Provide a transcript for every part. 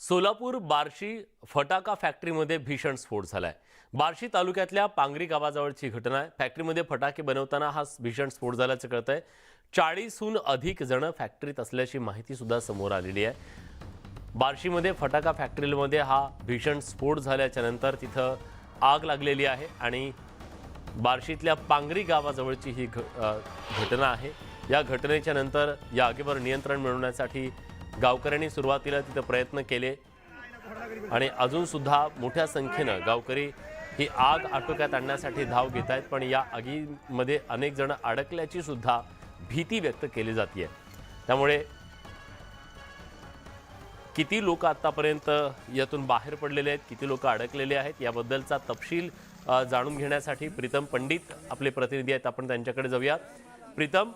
सोलापूर बार्शी फटाका फॅक्टरीमध्ये भीषण स्फोट झालाय। बार्शी तालुक्यातल्या पांगरी गावाजवळची घटना आहे। फॅक्टरीमध्ये फटाके बनवताना हा भीषण स्फोट झाल्याचं कळतंय। 40हून अधिक जण फॅक्टरीत असल्याची माहिती सुद्धा समोर आलेली आहे। बार्शीमध्ये फटाका फॅक्टरीमध्ये हा भीषण स्फोट झाल्याच्या नंतर तिथं आग लागलेली आहे आणि बार्शीतल्या पांगरी गावाजवळची ही घटना आहे। या घटनेच्या नंतर या आगीवर नियंत्रण मिळवण्यासाठी गावकऱ्यांनी सुरुवातीला तिथे प्रयत्न केले आणि अजून सुद्धा मोठ्या संख्येने गावकरी ही आग आटोक्यात आणण्यासाठी धाव घेत आहेत। पण या आगीमध्ये अनेक जण अडकल्याची सुद्धा भीती व्यक्त केली जाते। त्यामुळे किती लोक आतापर्यंत यातून बाहेर पडलेले आहेत, किती लोक अडकलेले आहेत याबद्दलचा तपशील जाणून घेण्यासाठी प्रीतम पंडित आपले प्रतिनिधी आहेत, आपण त्यांच्याकडे जाऊया। प्रीतम,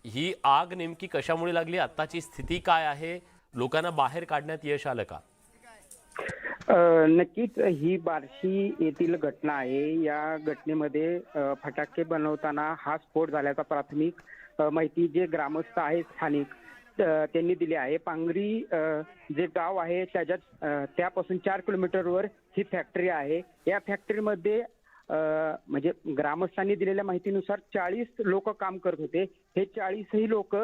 ही आग नेमकी कशामुळे लागली, आताची स्थिती काय आहे, लोकांना बाहेर काढण्यात यश आलं का? नक्कीच ही बार्शी येथील घटना आहे। या घटनेमध्ये फटाके बनवताना हा स्फोट झाल्याचा प्राथमिक माहिती जे ग्रामस्थ आहेत स्थानिक त्यांनी दिली आहे। पांगरी जे गाव आहे त्यापासून 4 किलोमीटरवर ही फॅक्टरी आहे। या फॅक्टरीमध्ये म्हणजे ग्रामस्थांनी दिलेल्या माहितीनुसार 40 लोक काम करत होते। हे 40ही लोक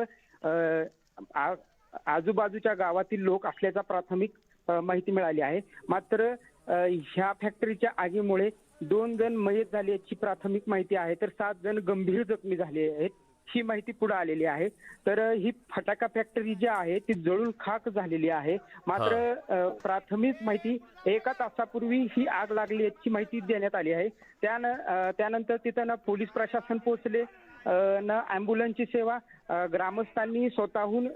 आजूबाजूच्या गावातील लोक असल्याचा प्राथमिक माहिती मिळाली आहे। मात्र ह्या फॅक्टरीच्या आगीमुळे 2 जण मयत झाले याची प्राथमिक माहिती आहे, तर 7 जण गंभीर जखमी झाले आहेत ही माहिती पुढे आलेली आहे। तर ही फटाका फॅक्टरी जी आहे ती जळून खाक झालेली आहे। मात्र प्राथमिक माहिती 1 तासापूर्वी ही आग लागली याची माहिती देण्यात आली आहे। त्यानंतर तिथं पोलीस प्रशासन पोहोचले, ॲम्ब्युलन्सची सेवा, ग्रामस्थांनी स्वतःहून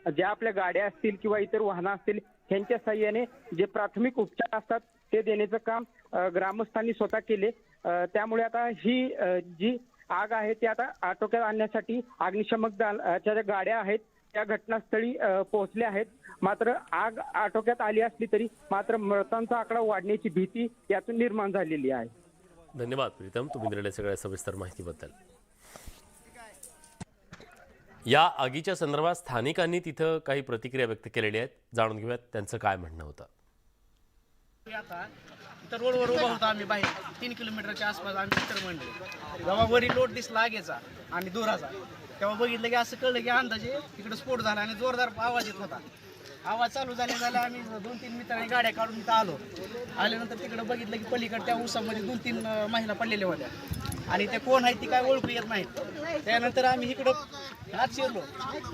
ज्या आपल्या गाड्या असतील किंवा इतर वाहनं असतील त्यांच्या साह्याने जे प्राथमिक उपचार असतात ते देण्याचं काम ग्रामस्थांनी स्वतः केले। त्यामुळे आता ही जी आग आहे ती आता आटोक्यात आणण्यासाठी अग्निशमक दलाच्या ज्या गाड्या आहेत त्या घटनास्थळी पोहोचल्या आहेत। मात्र आग आटोक्यात आली असली तरी मात्र मृतांचा आकडा वाढण्याची भीती यातून निर्माण झालेली आहे। धन्यवाद प्रीतम, तुम्ही दिलेल्या सगळ्या सविस्तर माहितीबद्दल। या आगीच्या संदर्भात स्थानिकांनी तिथं काही प्रतिक्रिया व्यक्त केलेल्या आहेत, जाणून घेऊयात त्यांचं काय म्हणणं होतं। तर रोडवर उभा होता आम्ही बाहेर 3 किलोमीटरच्या आसपास आम्ही तर म्हणले जेव्हा वरी लोट दिसला आगीचा आणि धुराचा तेव्हा बघितलं की असं कळलं की अंदाजे तिकडे स्फोट झाला आणि जोरदार आवाज येत होता। आवाज चालू झाला आम्ही 2-3 मित्रांनी गाड्या काढून इथं आल्यानंतर तिकडे बघितलं की पलीकडे त्या ऊसामध्ये 2-3 महिला पडलेल्या होत्या आणि ते कोण आहेत ती काय ओळखू येत नाहीत। त्यानंतर आम्ही इकडं आत शिरलो,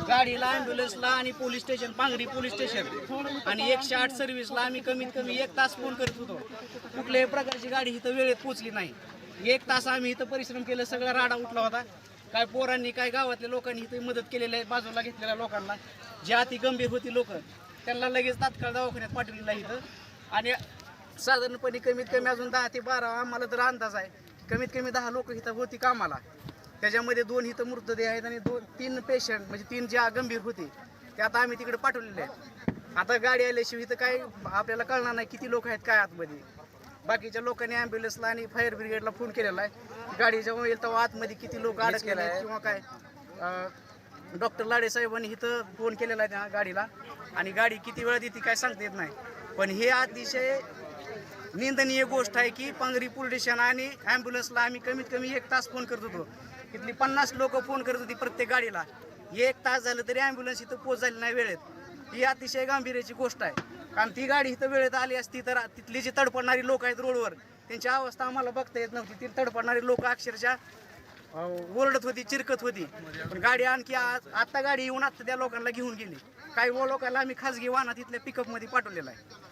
गाडीला, ॲम्ब्युलन्सला आणि police station, Pangri police station आणि 108 सर्व्हिसला आम्ही कमीत कमी 1 तास फोन करत होतो। कुठल्याही प्रकारची गाडी इथं वेळेत पोहोचली नाही। 1 तास आम्ही इथं परिश्रम केलं, सगळा राडा उठला होता। काय पोरांनी काय गावातल्या लोकांनी इथं मदत केलेली आहे, बाजूला घेतलेल्या लोकांना जे अति गंभीर होती लोक त्यांना लगेच तात्काळ दवाखान्यात पाठवलेलं आहे इथं। आणि साधारणपणे कमीत कमी अजून 10 ते 12 आम्हाला तर अंदाज आहे कमीत कमी 10 लोक इथं होती कामाला। त्याच्यामध्ये 2 इथं मृतदेह आहेत आणि 3 पेशंट म्हणजे 3 जे गंभीर होते ते आता आम्ही तिकडे पाठवलेले आहेत। आता गाडी आल्याशिवाय इथं काय आपल्याला कळणार नाही किती लोक आहेत काय आतमध्ये। बाकीच्या लोकांनी ॲम्ब्युलन्सला आणि फायर ब्रिगेडला फोन केलेला आहे। गाडी जेव्हा येईल तेव्हा आतमध्ये किती लोक अडकलेले आहेत किंवा काय डॉक्टर लाडे साहेबांनी इथं फोन केलेला आहे त्या गाडीला आणि गाडी किती वेळात येते काय सांगता येत नाही। पण हे अतिशय निंदनीय गोष्ट आहे की पांगरी पोलीस स्टेशन आणि ॲम्ब्युलन्सला आम्ही कमीत कमी 1 तास फोन करत होतो। इथली 50 लोक फोन करत होती प्रत्येक गाडीला। 1 तास झालं तरी ॲम्ब्युलन्स इथं पोहोचली नाही वेळेत, ही अतिशय गांभीर्याची गोष्ट आहे। कारण ती गाडी इथं वेळेत आली असती तर तिथली जी तडपडणारी लोक आहेत रोडवर त्यांची अवस्था आम्हाला बघता येत नव्हती। ती तडपडणारी लोक अक्षरशः ओरडत होती, चिरकत होती। पण गाडी आणखी आता गाडी येऊन आता त्या लोकांना घेऊन गेली। काही लोकांना आम्ही खाजगी वाहनात इथल्या पिकअपमध्ये पाठवलेला आहे।